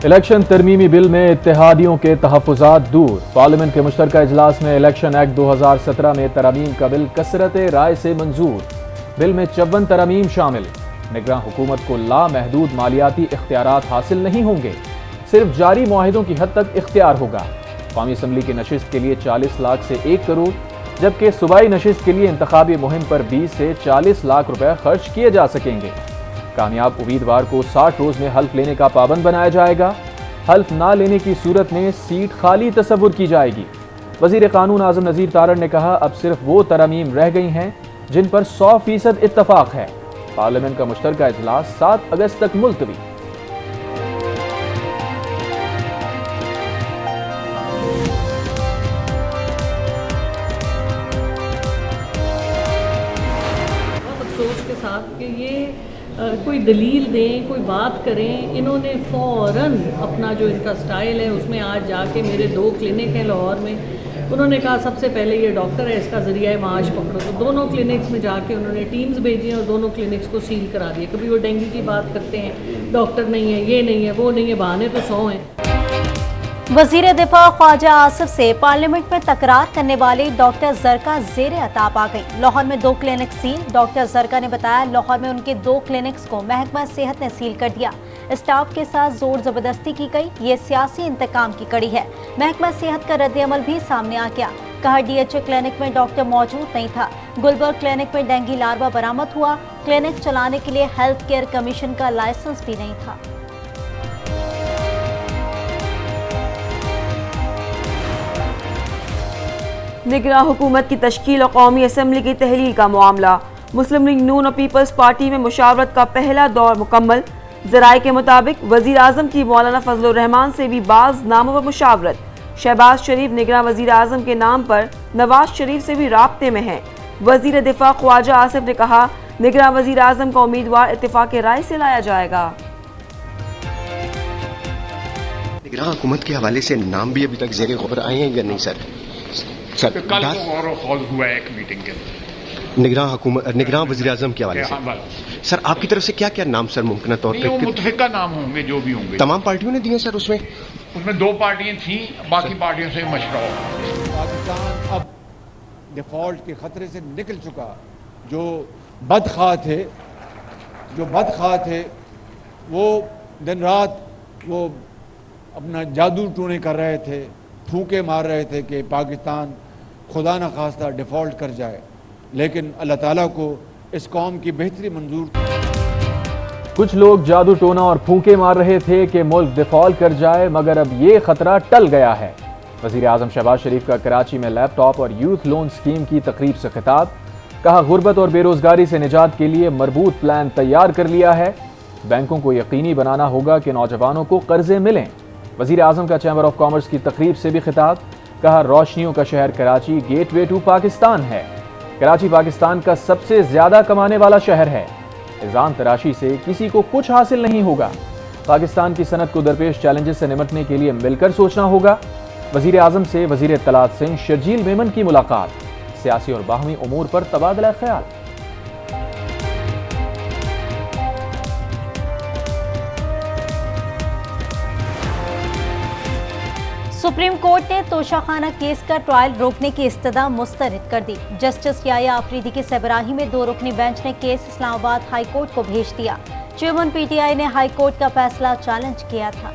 Election तरमीमी bill में इत्तेहादियों के तहफ़्फ़ुज़ात दूर। पार्लियामेंट के मुश्तरका इजलास में इलेक्शन एक्ट 2017 में तरमीम का बिल कसरत राय से मंजूर। बिल में 54 तरमीम शामिल। निगरान हुकूमत को लामहदूद मालियाती इख्तियारात हासिल नहीं होंगे, सिर्फ जारी मुआहिदों की हद तक इख्तियार होगा। कौमी असम्बली की नशिस्त के लिए 40 लाख से 1 करोड़, जबकि सूबाई नशिस्त के लिए इंतखाबी मुहिम पर 20 से 40 लाख रुपए खर्च किए जा सकेंगे। कामयाब उम्मीदवार को 60 रोज में हल्फ लेने का पाबंद बनाया जाएगा। हल्फ ना लेने की सूरत में सीट खाली तस्वुर की जाएगी। वजीर कानून आजम नज़ीर तारड़ ने कहा, अब सिर्फ वो तरमीम रह गई हैं जिन पर 100% इत्तफाक है। पार्लियामेंट का मुश्तरका इजलास 7 अगस्त तक मुलतवी। अफसोस के साथ कि ये कोई दलील दें, कोई बात करें, इन्होंने फ़ौरन अपना जो इनका स्टाइल है उसमें आज जाके मेरे 2 क्लिनिक हैं लाहौर में, उन्होंने कहा सबसे पहले ये डॉक्टर है, इसका ज़रिया माश पकड़ो। तो दोनों क्लिनिक्स में जाके उन्होंने टीम्स भेजी हैं और दोनों क्लिनिक्स को सील करा दिए। कभी वो डेंगू की बात करते हैं, डॉक्टर नहीं है, ये नहीं है, वो नहीं है, बहाने तो 100 हैं। वजीर दिफा ख्वाजा आसिफ से पार्लियामेंट में तकरार करने वाले डॉक्टर जरका जेरे अताब आ गई। लाहौर में 2 क्लिनिक सील। डॉक्टर जरका ने बताया, लाहौर में उनके 2 क्लिनिक्स को महकमा सेहत ने सील कर दिया। स्टाफ के साथ जोर जबरदस्ती की गई। ये सियासी इंतकाम की कड़ी है। महकमा सेहत का रद्द-ए-अमल भी सामने आ गया। कहा, DHA क्लिनिक में डॉक्टर मौजूद नहीं था। गुलबर्ग क्लिनिक में डेंगू लार्वा बरामद हुआ। क्लिनिक चलाने के लिए हेल्थ केयर कमीशन का लाइसेंस भी नहीं था। निगरान हुकूमत की तश्कील और कौमी असम्बली की तहलील का मामला। मुस्लिम लीग नून और पीपल्स पार्टी में मुशावरत का पहला दौर मुकम्मल। ज़राए के मुताबिक वज़ीर आज़म की मौलाना फजल रहमान से भी बाज़ नामों पर मुशावरत। शहबाज शरीफ निगरान वज़ीर आज़म के नाम पर नवाज शरीफ से भी राब्ते में हैं। वज़ीर दिफा ख्वाजा आसिफ ने कहा, निगरान वज़ीर आज़म का उम्मीदवार इत्तेफाक राय से लाया जाएगा। निगरान हुकूमत के हवाले से नाम भी अभी तक ज़ेरे गौर आए हैं या नहीं सर? तो कल गौर हॉल हुआ है एक मीटिंग के निगरान वज़ीर आज़म के हवाले से सर आपकी तरफ से क्या क्या नाम सर मुमकिन तौर पे मुतफ़िका नाम होंगे जो भी होंगे? तमाम पार्टियों ने दिए सर? उसमें 2 पार्टियां थी, बाकी पार्टियों से मशवरा हो। पाकिस्तान अब डिफॉल्ट के खतरे से निकल चुका। जो बदख्वाह थे वो दिन रात वो अपना जादू टूने कर रहे थे, फूके मार रहे थे कि पाकिस्तान खुदा न खास्ता डिफ़ॉल्ट कर जाए, लेकिन अल्लाह ताला को इस कौम की बेहतरी मंजूर थी। कुछ लोग जादू टोना और फूंके मार रहे थे कि मुल्क डिफॉल्ट कर जाए, मगर अब ये खतरा टल गया है। वज़ीर आज़म शहबाज शरीफ का कराची में लैपटॉप और यूथ लोन स्कीम की तकरीब से खिताब। कहा, गुर्बत और बेरोजगारी से निजात के लिए मरबूत प्लान तैयार कर लिया है। बैंकों को यकीनी बनाना होगा कि नौजवानों को कर्जे मिलें। वज़ीर आज़म का चैम्बर ऑफ कॉमर्स की तकरीब से भी खिताब। कहा, रोशनियों का शहर कराची गेटवे टू पाकिस्तान है। कराची पाकिस्तान का सबसे ज्यादा कमाने वाला शहर है। इल्जाम तराशी से किसी को कुछ हासिल नहीं होगा। पाकिस्तान की सनत को दरपेश चैलेंजेस से निपटने के लिए मिलकर सोचना होगा। वज़ीर आज़म से वज़ीर इत्तलात सिंह शर्जील मेमन की मुलाकात। सियासी और बाहमी उमूर पर तबादला ख्याल। सुप्रीम कोर्ट ने तोशाखाना केस का ट्रायल रोकने की इस्तदा मुस्तरद कर दी। जस्टिस याया आफरीदी की सरबराही में 2 रुकनी बेंच ने केस इस्लामाबाद हाई कोर्ट को भेज दिया। चेयरमैन PTI ने हाई कोर्ट का फैसला चैलेंज किया था।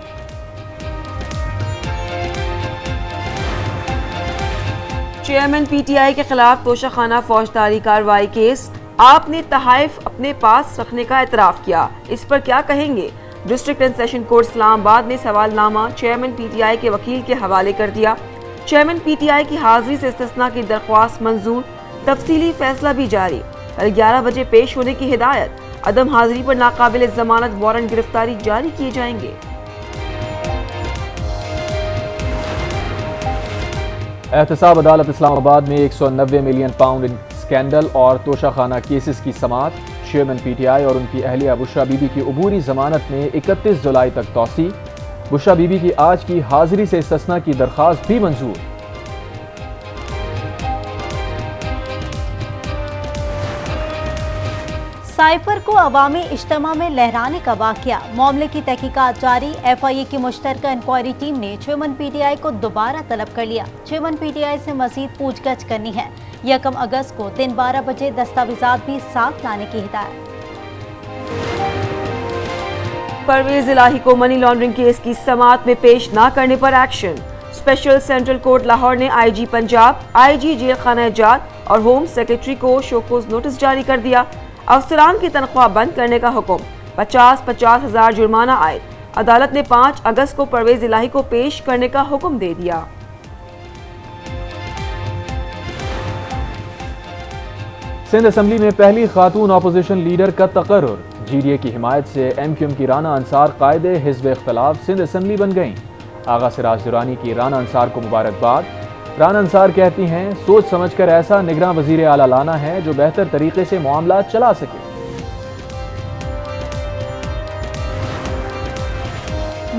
चेयरमैन PTI के खिलाफ तोशाखाना फौजदारी कार्रवाई केस। आपने तहाइफ अपने पास रखने का एतराफ किया, इस पर क्या कहेंगे? District and session court Islamabad ने सवालनामा चेयरमैन PTI के वकील के हवाले कर दिया। चेयरमैन PTI की हाजिरी से इस्तिस्ना की दरख्वास्त मंजूर। तफसीली फैसला भी जारी। कल 11 बजे पेश होने की हिदायत। अदम हाजिरी पर नाकाबिल जमानत वारंट गिरफ्तारी जारी किए जाएंगे। एहतसाब अदालत इस्लामाबाद में 190 मिलियन पाउंड स्कैंडल और तोशाखाना केसेस की समाअत। चेयरमैन PTI और उनकी अहलिया बुशरा बीबी की अबूरी जमानत में 31 जुलाई तक तौसी। बुशरा बीबी की आज की हाजिरी से इस्तिस्ना की दरख्वास्त भी मंजूर। साइफर को अवामी इज्तिमा में लहराने का वाकया, मामले की तहकीकात जारी। FIA की मुश्तरका इंक्वायरी टीम ने चेयरमैन PTI को दोबारा तलब कर लिया। चेयरमैन PTI से मजीद पूछगछ करनी है। 1 अगस्त को दिन 12 बजे दस्तावेजात भी साथ लाने की हिदायत। परवेज इलाही को मनी लॉन्ड्रिंग केस की समाअत में पेश न करने पर action. Special central court Lahore ने IG पंजाब, IG जेल खाना जात और होम सेक्रेटरी को शोकोज नोटिस जारी कर दिया। अफसरान की तनख्वाह बंद करने का हुक्म, 50-50 हज़ार जुर्माना आयद। अदालत ने 5 अगस्त को परवेज इलाही को पेश करने का हुक्म दे दिया। सिंध असम्बली में पहली खातून अपोजिशन लीडर का तकर्रुर। GDA की हिमायत से MQM की राना अंसार कायदे हिज़्ब इख्तिलाफ सिंध असम्बली बन गईं। आगा सिराज दुरानी की राना अंसार को मुबारकबाद। राना अंसार कहती हैं, सोच समझकर ऐसा निगरान वजीर आला लाना है जो बेहतर तरीके से मामला चला सके।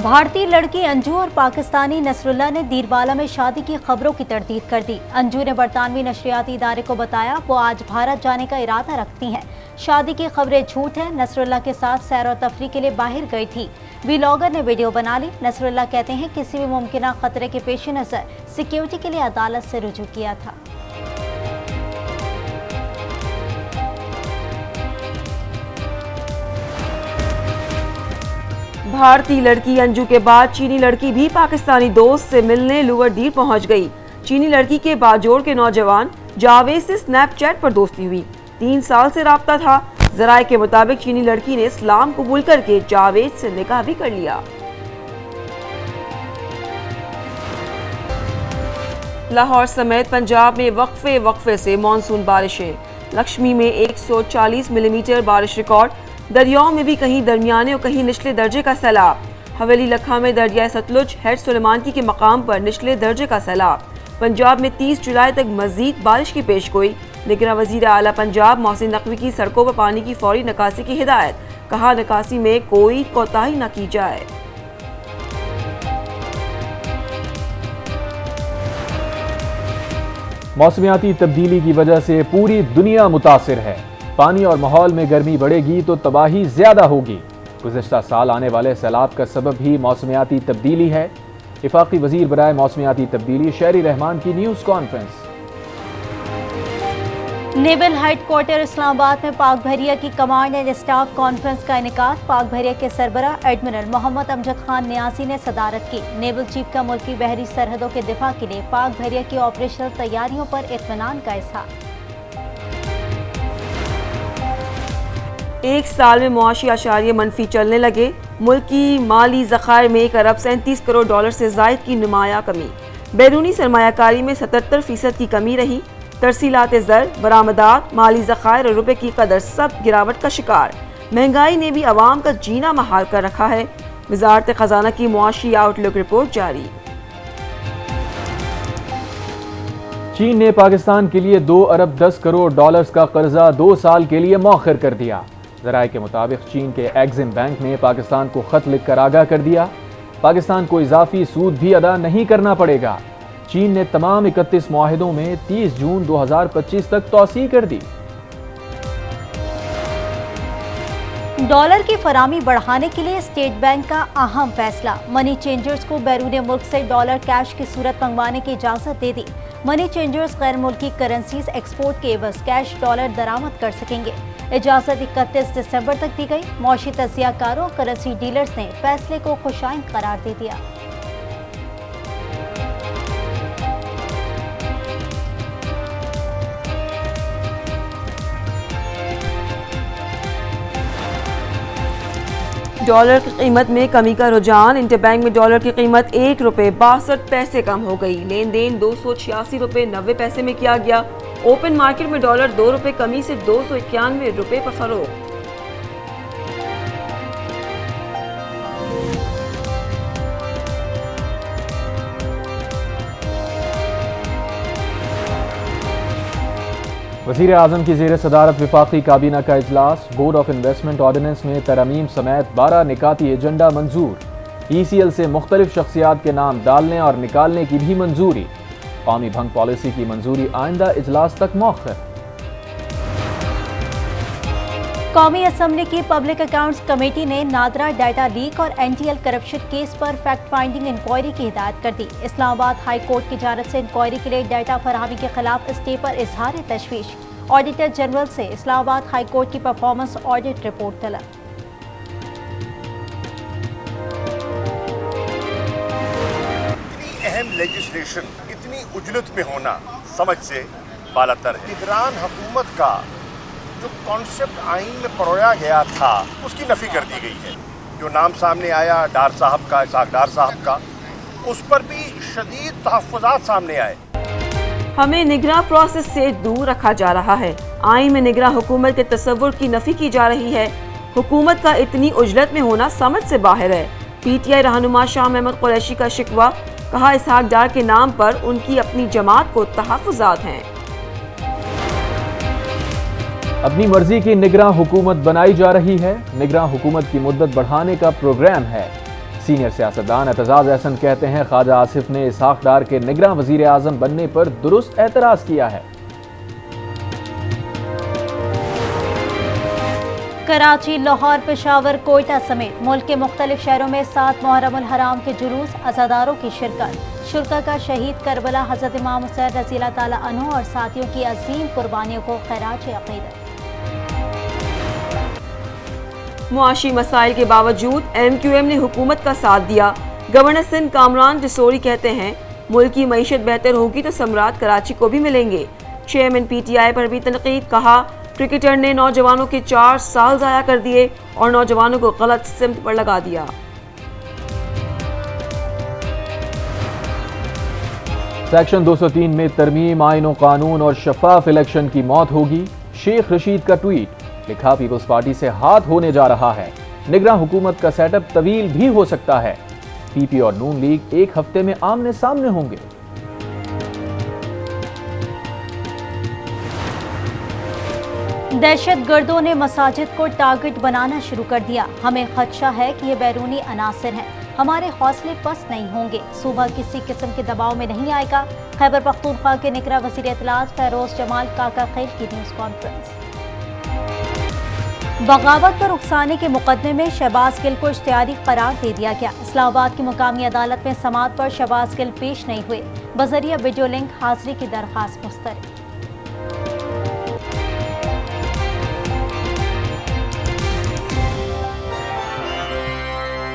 भारतीय लड़की अंजू और पाकिस्तानी नसरुल्लाह ने दीरबाला में शादी की खबरों की तरदीद कर दी। अंजू ने बरतानवी नशरियाती इदारे को बताया वो आज भारत जाने का इरादा रखती हैं। शादी की खबरें झूठ हैं। नसरुल्लाह के साथ सैर और तफरी के लिए बाहर गई थी। व्लॉगर ने वीडियो बना ली। नसरुल्लाह कहते हैं किसी भी मुमकिन खतरे के पेश नजर सिक्योरिटी के लिए अदालत से रुजू किया था। भारतीय लड़की अंजू के बाद चीनी लड़की भी पाकिस्तानी दोस्त से मिलने लुवरदीर पहुंच गई। चीनी लड़की के बाजोड़ के नौजवान जावेद से स्नैपचैट पर दोस्ती हुई। 3 साल से राब्ता था। जराए के मुताबिक चीनी लड़की ने इस्लाम कबूल करके जावेद से निकाह भी कर लिया। लाहौर समेत पंजाब में वक्फे से मानसून बारिशें। लक्ष्मी में 140 मिलीमीटर बारिश रिकॉर्ड। दरियाओं में भी कहीं दरमियाने और कहीं निचले दर्जे का सैलाब। हवेली लखा में दरिया सतलुज हेड सुलेमानकी के मकाम पर निचले दर्जे का सैलाब। पंजाब में 30 जुलाई तक मजीद बारिश की पेशगोई। निगरान वजीर आला पंजाब मोहसिन नकवी की सड़कों पर पानी की फौरी निकासी की हिदायत। कहा निकासी में कोई कोताही न की जाए। मौसमियाती तब्दीली की वजह से पूरी दुनिया मुतासिर है। पानी और माहौल में गर्मी बढ़ेगी तो तबाही ज्यादा होगी। गुज़श्ता साल आने वाले सैलाब का सबब भी मौसमियाती तब्दीली है। इफाकी वजीर बराए मौसमियाती तब्दीली शेरी रहमान की news conference. Naval headquarter Islamabad में पाक बहरिया की कमांड एंड स्टाफ कॉन्फ्रेंस का इनेकाद। पाक बहरिया के सरबराह एडमिरल मोहम्मद अमजद खान नियाज़ी ने सदारत की। नेवल चीफ का मुल्की बहरी सरहदों के दिफा के लिए पाक बहरिया की ऑपरेशनल तैयारियों पर इत्मीनान का इज़हार। एक साल में मुआशी आशारिये मनफी चलने लगे। मुल्क की माली ज़खायर में 1 अरब 37 करोड़ डॉलर से ज़ायद की नुमाया कमी। बैरूनी सरमायाकारी में 77% की कमी रही। तरसीलात ज़र, बरामदात, माली ज़खायर और रुपए की कदर सब गिरावट का शिकार। महंगाई ने भी आवाम का जीना महाल कर रखा है। वज़ारत ख़जाना की मुआशी आउटलुक रिपोर्ट जारी। चीन ने पाकिस्तान के लिए 2 अरब 10 करोड़ डॉलर्स का कर्जा 2 साल के लिए मौखर कर दिया। ज़राए के मुताबिक चीन के एग्जिम बैंक ने पाकिस्तान को खत लिखकर आगाह कर दिया पाकिस्तान को इजाफी सूद भी अदा नहीं करना पड़ेगा। चीन ने तमाम 31 मुआहिदों में 30 जून 2025 तक तौसीह कर दी। डॉलर की फरामी बढ़ाने के लिए स्टेट बैंक का अहम फैसला। मनी चेंजर्स को बैरून मुल्क से डॉलर कैश की सूरत मंगवाने की इजाजत दे दी। मनी चेंजर्स गैर मुल्की करेंसीज एक्सपोर्ट के एवज कैश डॉलर दरामद कर सकेंगे। इजाजत 31 दिसंबर तक दी गई। मौशी तजियाकारों और करेंसी डीलर्स ने फैसले को खुशाइन करार दे दिया। डॉलर की कीमत में कमी का रुझान। इंटरबैंक में डॉलर की कीमत 1 रुपये 62 पैसे कम हो गई। लेन देन 286 रुपये 90 पैसे में किया गया। ओपन मार्केट में डॉलर 2 रुपये कमी से 291 रुपये पर फरोख्त। वज़ीर आज़म की ज़ेर सदारत विफाकी काबीना का इजलास। बोर्ड ऑफ इन्वेस्टमेंट ऑर्डिनेंस में तरमीम समेत 12 निकाती एजेंडा मंजूर। ECL से मुख्तलिफ शख्सियात के नाम डालने और निकालने की भी मंजूरी। कौमी भंग पॉलिसी की मंजूरी आइंदा इजलास तक मौखर। कौमी असम्बली की पब्लिक अकाउंट्स कमेटी ने नादरा डाटा लीक और एनटीएल करप्शन केस पर फैक्ट फाइंडिंग इंक्वायरी की हिदायत कर दी। इस्लामाबाद हाई कोर्ट की जानिब से इंक्वायरी के लिए डाटा फराहमी के खिलाफ स्टे पर इजहार तशवीश। ऑडिटर जनरल से इस्लामाबाद हाई कोर्ट की परफॉर्मेंस ऑडिट रिपोर्ट तलब। इतनी अहम लेजिस्लेशन इतनी उजलत में होना समझ से बालातर है। निगरान हुकूमत का जो कॉन्सेप्ट आइन में परोया गया था उसकी नफी कर दी गई है। जो नाम सामने आया डार साहब का, इसाक डार साहब का, उस पर भी शदीद तहफ़्फ़ुज़ात सामने आए। हमें निगरान प्रोसेस से दूर रखा जा रहा है। आइन में निगरान हुकूमत के तस्वुर की नफी की जा रही है। हुकूमत का इतनी उजलत में होना समझ से बाहर है। PTI रहनुमा शाह महमूद कुरैशी का शिकवा, कहा इसाक डार के नाम पर उनकी अपनी जमात को तहफ़्फ़ुज़ात हैं। अपनी मर्जी की निगरान हुकूमत बनाई जा रही है। निगरान हुकूमत की मुद्दत बढ़ाने का प्रोग्राम है। सीनियर सियासतदान एतजाज अहसन कहते हैं ख्वाजा आसिफ ने इसाक डार के निगरान वजीर आजम बनने पर दुरुस्त एतराज किया है। कराची, लाहौर, पेशावर, कोयटा समेत मुल्क के मुख्तलिफ शहरों में 7 मुहर्रम उल हराम के जुलूस, अज़ादारों की शिरकत। शुरका का शहीद करबला हज़रत इमाम हुसैन रज़ी अल्लाह ताला अन्हु और साथियों की अजीम कुर्बानियों को खैराज अक़ीदत। मुआशी मसाइल के बावजूद MQM ने हुकूमत का साथ दिया। गवर्नर सिंध कामरान डिसोरी कहते हैं मुल्क की मईशत बेहतर होगी तो सम्राट कराची को भी मिलेंगे। चेयरमैन PTI पर भी तनकीद, कहा क्रिकेटर ने नौजवानों के 4 साल ज़ाया कर दिए और नौजवानों को गलत सिमत पर लगा दिया। सेक्शन 203 में तरमीम, आईन और कानून और शफाफ इलेक्शन की मौत होगी। शेख रशीद का ट्वीट, लिखा पीपल्स पार्टी से हाथ होने जा रहा है। निगरान हुकूमत का सेटअप तवील भी हो सकता है। PP और नून लीग 1 हफ्ते में आमने सामने होंगे। दहशत गर्दों ने मसाजिद को टारगेट बनाना शुरू कर दिया। हमें खदशा है कि ये बैरूनी अनासिर हैं। हमारे हौसले पस्त नहीं होंगे। सूबा किसी किस्म के दबाव में नहीं आएगा। खैबर पख्तूनख्वा के निगरां वज़ीर इत्तलात फैरोज जमाल काका खैल की न्यूज़ कॉन्फ्रेंस। बगावत पर उकसाने के मुकदमे में शहबाज गिल को इश्तिहारी करार दे दिया गया। इस्लामाबाद की मुकामी अदालत में समाअत पर शहबाज गिल पेश नहीं हुए। बजरिया वीडियो लिंक हाजिरी की दरख्वास्त मुस्तरद।